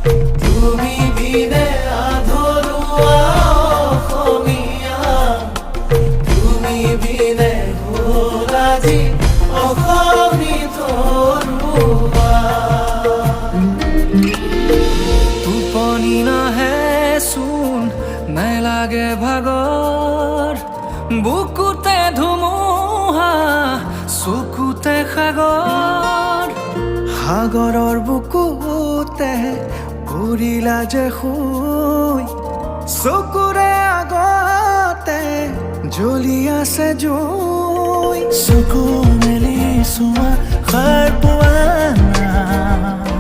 তুমি বিনে আধৰুৱা অসমীয়া, তুমি বিনে হ'ল আজি অসমী তৰুৱা। টোপনি নাহে চোন নেলাগে ভাগৰ, বুকুতে ধুমুহা চকুতে সাগৰ, সাগৰৰ বুকুতে পৰিলা যে শুই, চকুৰে আগতে জ্বলি আছে জুই। চকু মেলি চোৱা সাৰ পোৱা নাই,